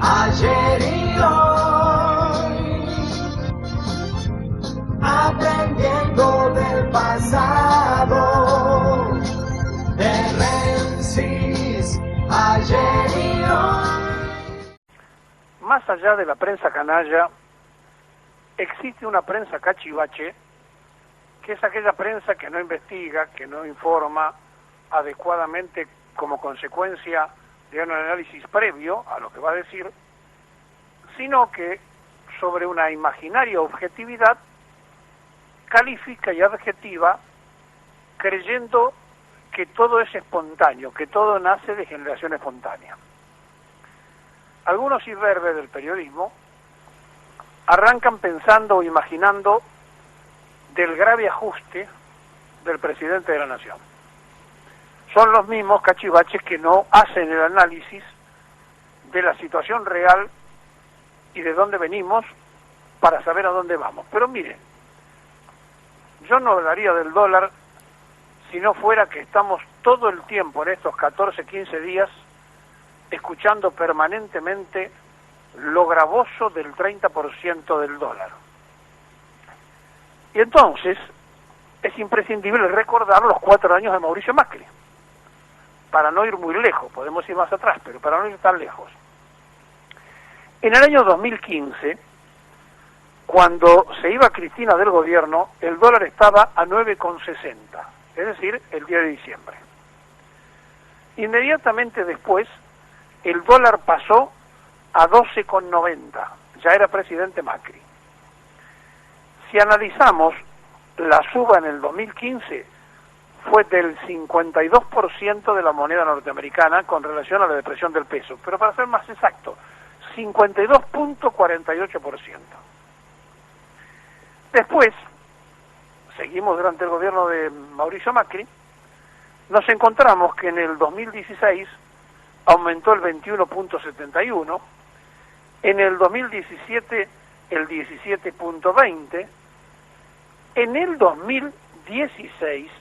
ayer y hoy, aprendiendo del pasado, de Rensis, ayer y hoy. Más allá de la prensa canalla, existe una prensa cachivache, que es aquella prensa que no investiga, que no informa adecuadamente como consecuencia de un análisis previo a lo que va a decir, sino que sobre una imaginaria objetividad califica y adjetiva creyendo que todo es espontáneo, que todo nace de generación espontánea. Algunos imberbes del periodismo arrancan pensando o imaginando del grave ajuste del presidente de la Nación. Son los mismos cachivaches que no hacen el análisis de la situación real y de dónde venimos para saber a dónde vamos. Pero miren, yo no hablaría del dólar si no fuera que estamos todo el tiempo en estos 14, 15 días escuchando permanentemente lo gravoso del 30% del dólar. Y entonces es imprescindible recordar los 4 años de Mauricio Macri, para no ir muy lejos, podemos ir más atrás, pero para no ir tan lejos. En el año 2015, cuando se iba Cristina del gobierno, el dólar estaba a 9,60, es decir, el día de diciembre. Inmediatamente después, el dólar pasó a 12,90, ya era presidente Macri. Si analizamos la suba en el 2015, fue del 52% de la moneda norteamericana con relación a la depresión del peso, pero para ser más exacto, 52,48%. Después, seguimos durante el gobierno de Mauricio Macri, nos encontramos que en el 2016 aumentó el 21,71%, en el 2017 el 17,20%, en el 2016,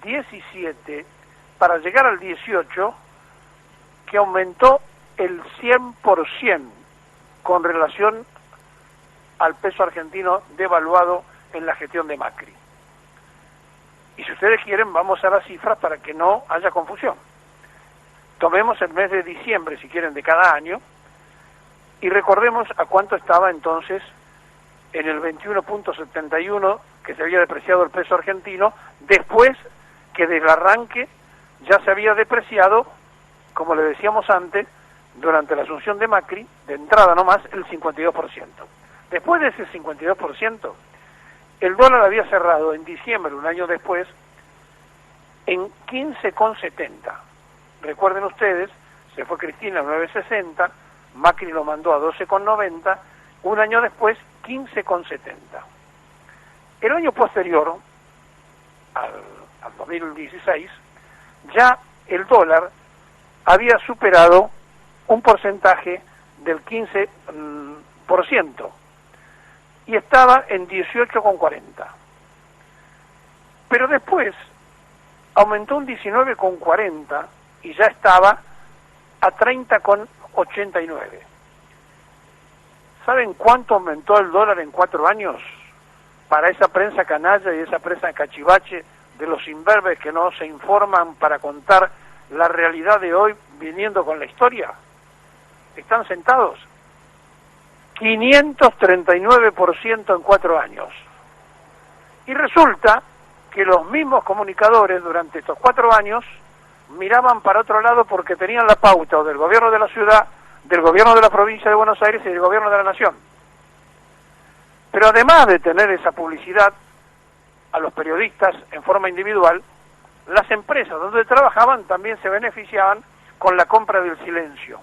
17, para llegar al 18, que aumentó el 100% con relación al peso argentino devaluado en la gestión de Macri. Y si ustedes quieren, vamos a las cifras para que no haya confusión. Tomemos el mes de diciembre, si quieren, de cada año, y recordemos a cuánto estaba entonces en el 21,71 que se había depreciado el peso argentino, después que del arranque ya se había depreciado, como le decíamos antes, durante la asunción de Macri, de entrada nomás, el 52%. Después de ese 52%, el dólar había cerrado en diciembre, un año después, en 15,70. Recuerden ustedes, se fue Cristina a 9,60, Macri lo mandó a 12,90, un año después 15,70. El año posterior, al 2016, ya el dólar había superado un porcentaje del 15% y estaba en 18,40. Pero después aumentó un 19,40 y ya estaba a 30,89. ¿Saben cuánto aumentó el dólar en 4 años? Para esa prensa canalla y esa prensa cachivache de los imberbes que no se informan para contar la realidad de hoy viniendo con la historia. ¿Están sentados? 539% en 4 años. Y resulta que los mismos comunicadores durante estos 4 años miraban para otro lado porque tenían la pauta o del gobierno de la ciudad, del gobierno de la provincia de Buenos Aires y del gobierno de la nación. Pero además de tener esa publicidad a los periodistas en forma individual, las empresas donde trabajaban también se beneficiaban con la compra del silencio.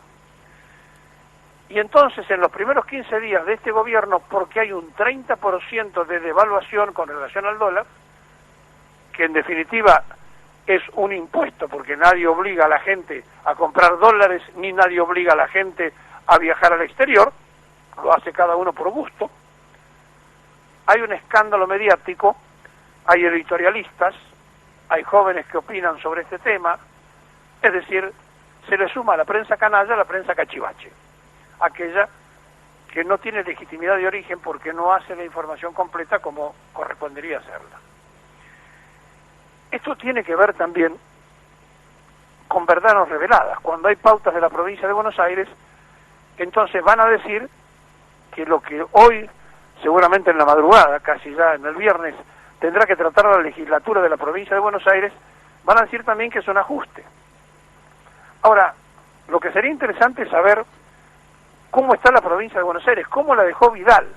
Y entonces en los primeros 15 días de este gobierno, porque hay un 30% de devaluación con relación al dólar, que en definitiva es un impuesto porque nadie obliga a la gente a comprar dólares ni nadie obliga a la gente a viajar al exterior, lo hace cada uno por gusto. Hay un escándalo mediático, hay editorialistas, hay jóvenes que opinan sobre este tema, es decir, se le suma a la prensa canalla a la prensa cachivache. aquella que no tiene legitimidad de origen porque no hace la información completa como correspondería hacerla. Esto tiene que ver también con verdades reveladas. Cuando hay pautas de la provincia de Buenos Aires, entonces van a decir que lo que hoy, seguramente en la madrugada, casi ya en el viernes, tendrá que tratar la legislatura de la provincia de Buenos Aires, van a decir también que es un ajuste. Ahora, lo que sería interesante es saber cómo está la provincia de Buenos Aires, cómo la dejó Vidal,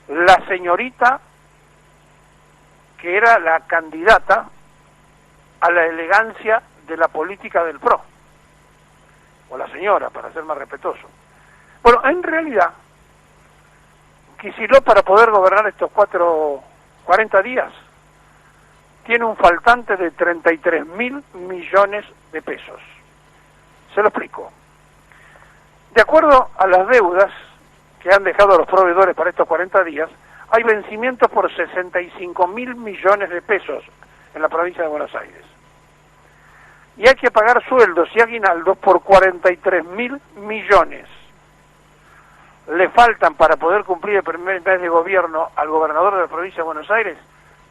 la señorita que era la candidata a la elegancia de la política del PRO, o la señora, para ser más respetuoso. Bueno, en realidad, Kicillof, para poder gobernar estos 40 días, tiene un faltante de 33.000 millones de pesos. Se lo explico. De acuerdo a las deudas que han dejado los proveedores para estos 40 días, hay vencimientos por 65.000 millones de pesos en la provincia de Buenos Aires. Y hay que pagar sueldos y aguinaldos por 43.000 millones. Le faltan, para poder cumplir el primer mes de gobierno al gobernador de la provincia de Buenos Aires,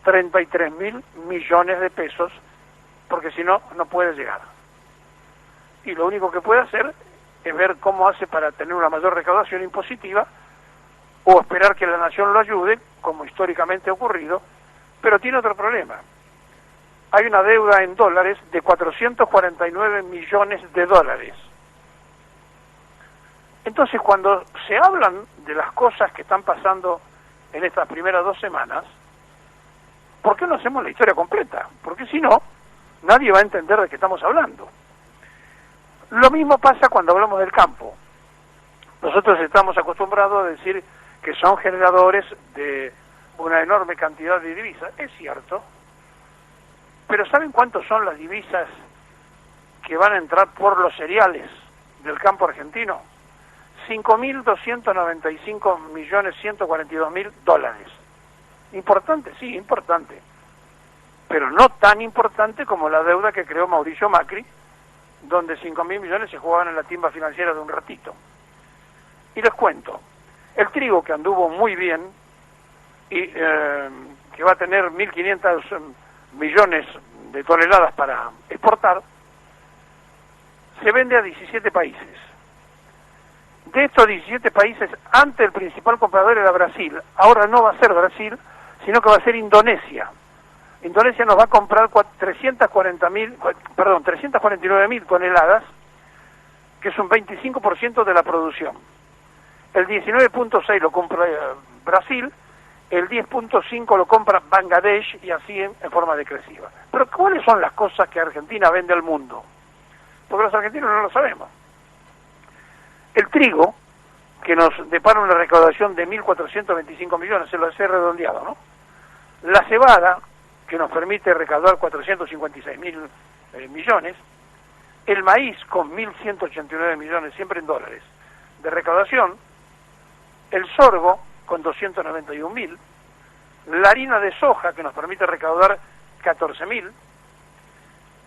33.000 millones de pesos, porque si no, no puede llegar. Y lo único que puede hacer es ver cómo hace para tener una mayor recaudación impositiva, o esperar que la nación lo ayude, como históricamente ha ocurrido, pero tiene otro problema. Hay una deuda en dólares de 449 millones de dólares. Entonces, cuando se hablan de las cosas que están pasando en estas primeras 2 semanas, ¿por qué no hacemos la historia completa? Porque si no, nadie va a entender de qué estamos hablando. Lo mismo pasa cuando hablamos del campo. Nosotros estamos acostumbrados a decir que son generadores de una enorme cantidad de divisas. Es cierto, pero ¿saben cuántos son las divisas que van a entrar por los cereales del campo argentino? 5.295.142.000 dólares. Importante, sí, importante, pero no tan importante como la deuda que creó Mauricio Macri, donde 5.000 millones se jugaban en la timba financiera de un ratito. Y les cuento, el trigo, que anduvo muy bien y que va a tener 1.500 millones de toneladas para exportar, se vende a 17 países. De estos 17 países, antes el principal comprador era Brasil. Ahora no va a ser Brasil, sino que va a ser Indonesia. Indonesia nos va a comprar 349.000 toneladas, que es un 25% de la producción. El 19.6 lo compra Brasil, el 10.5 lo compra Bangladesh, y así en forma decresiva. Pero ¿cuáles son las cosas que Argentina vende al mundo? Porque los argentinos no lo sabemos. El trigo, que nos depara una recaudación de 1.425 millones, se lo hace redondeado, ¿no? La cebada, que nos permite recaudar 456.000 millones, el maíz con 1.189 millones, siempre en dólares, de recaudación, el sorgo con 291.000, la harina de soja, que nos permite recaudar 14.000,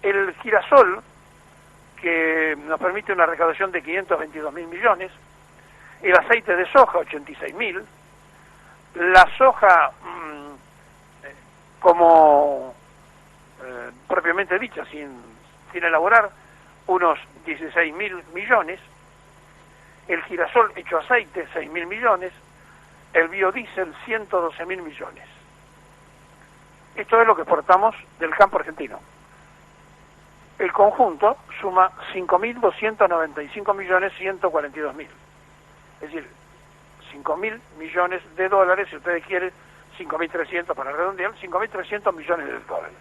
el girasol, que nos permite una recaudación de 522.000 millones, el aceite de soja, 86.000, la soja como propiamente dicha, sin elaborar, unos 16.000 millones, el girasol hecho aceite, 6.000 millones, el biodiesel, 112.000 millones. Esto es lo que exportamos del campo argentino. El conjunto suma 5.295.142.000. Es decir, 5.000 millones de dólares, si ustedes quieren, 5.300 para redondear, 5.300 millones de dólares.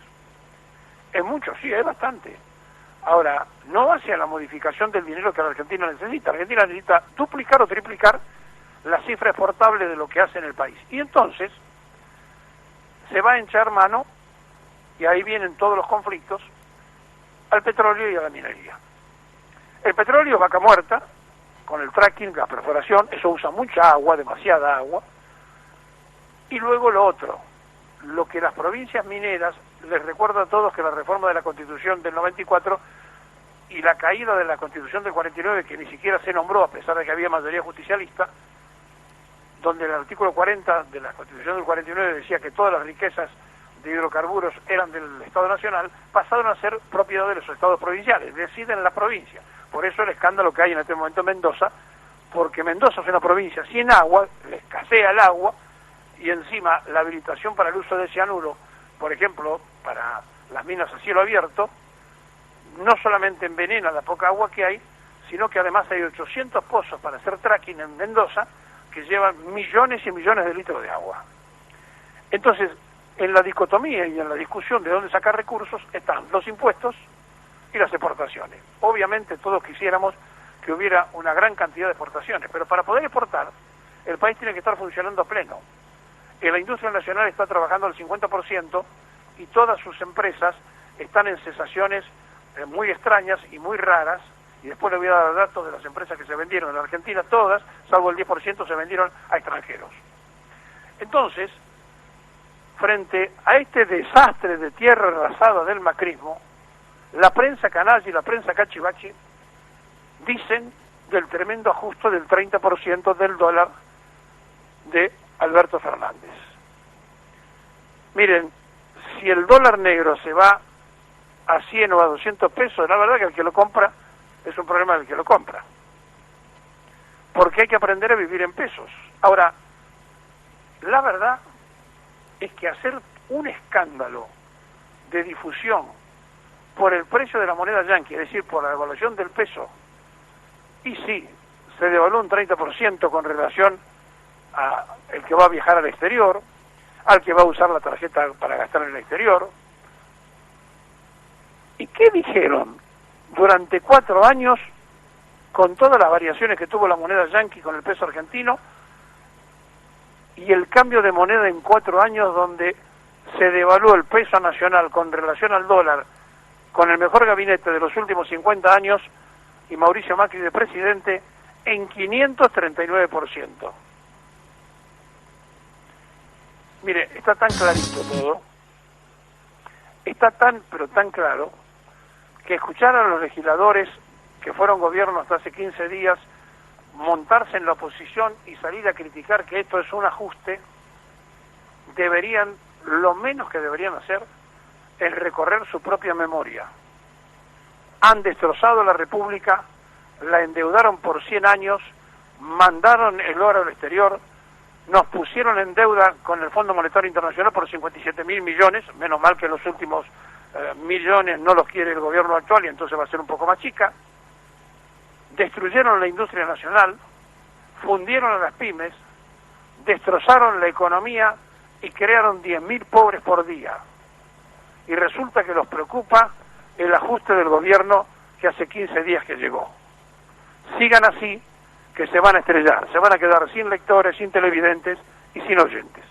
Es mucho, sí, es bastante. Ahora, no hacia la modificación del dinero que la Argentina necesita. La Argentina necesita duplicar o triplicar la cifra exportable de lo que hace en el país. Y entonces se va a hinchar mano, y ahí vienen todos los conflictos, al petróleo y a la minería. El petróleo, vaca muerta, con el fracking, la perforación, eso usa mucha agua, demasiada agua. Y luego lo otro, lo que las provincias mineras, les recuerdo a todos que la reforma de la Constitución del 94 y la caída de la Constitución del 49, que ni siquiera se nombró a pesar de que había mayoría justicialista, donde el artículo 40 de la Constitución del 49 decía que todas las riquezas de hidrocarburos eran del Estado Nacional, pasaron a ser propiedad de los estados provinciales, deciden la provincia. Por eso el escándalo que hay en este momento en Mendoza, porque Mendoza es una provincia sin agua, le escasea el agua, y encima la habilitación para el uso de cianuro, por ejemplo, para las minas a cielo abierto, no solamente envenena la poca agua que hay, sino que además hay 800 pozos para hacer fracking en Mendoza que llevan millones y millones de litros de agua. Entonces, en la dicotomía y en la discusión de dónde sacar recursos están los impuestos y las exportaciones. Obviamente todos quisiéramos que hubiera una gran cantidad de exportaciones, pero para poder exportar, el país tiene que estar funcionando a pleno. La industria nacional está trabajando al 50% y todas sus empresas están en cesaciones muy extrañas y muy raras, y después le voy a dar datos de las empresas que se vendieron en la Argentina, todas, salvo el 10%, se vendieron a extranjeros. Entonces, frente a este desastre de tierra arrasada del macrismo, la prensa canalla y la prensa cachivache dicen del tremendo ajuste del 30% del dólar de Alberto Fernández. Miren, si el dólar negro se va a 100 o a 200 pesos, la verdad que el que lo compra es un problema del que lo compra. Porque hay que aprender a vivir en pesos. Ahora, la verdad es que hacer un escándalo de difusión por el precio de la moneda yanqui, es decir, por la devaluación del peso, y sí, se devaluó un 30% con relación a el que va a viajar al exterior, al que va a usar la tarjeta para gastar en el exterior. ¿Y qué dijeron durante 4 años, con todas las variaciones que tuvo la moneda yanqui con el peso argentino, y el cambio de moneda en 4 años donde se devaluó el peso nacional con relación al dólar, con el mejor gabinete de los últimos 50 años, y Mauricio Macri de presidente, en 539%? Mire, está tan clarito todo, está tan, pero tan claro, que escuchar a los legisladores que fueron gobierno hasta hace 15 días, montarse en la oposición y salir a criticar que esto es un ajuste, lo menos que deberían hacer es recorrer su propia memoria. Han destrozado la República, la endeudaron por 100 años, mandaron el oro al exterior, nos pusieron en deuda con el Fondo Monetario Internacional por 57.000 millones, menos mal que los últimos millones no los quiere el gobierno actual y entonces va a ser un poco más chica. Destruyeron la industria nacional, fundieron a las pymes, destrozaron la economía y crearon 10.000 pobres por día. Y resulta que los preocupa el ajuste del gobierno que hace 15 días que llegó. Sigan así, que se van a estrellar, se van a quedar sin lectores, sin televidentes y sin oyentes.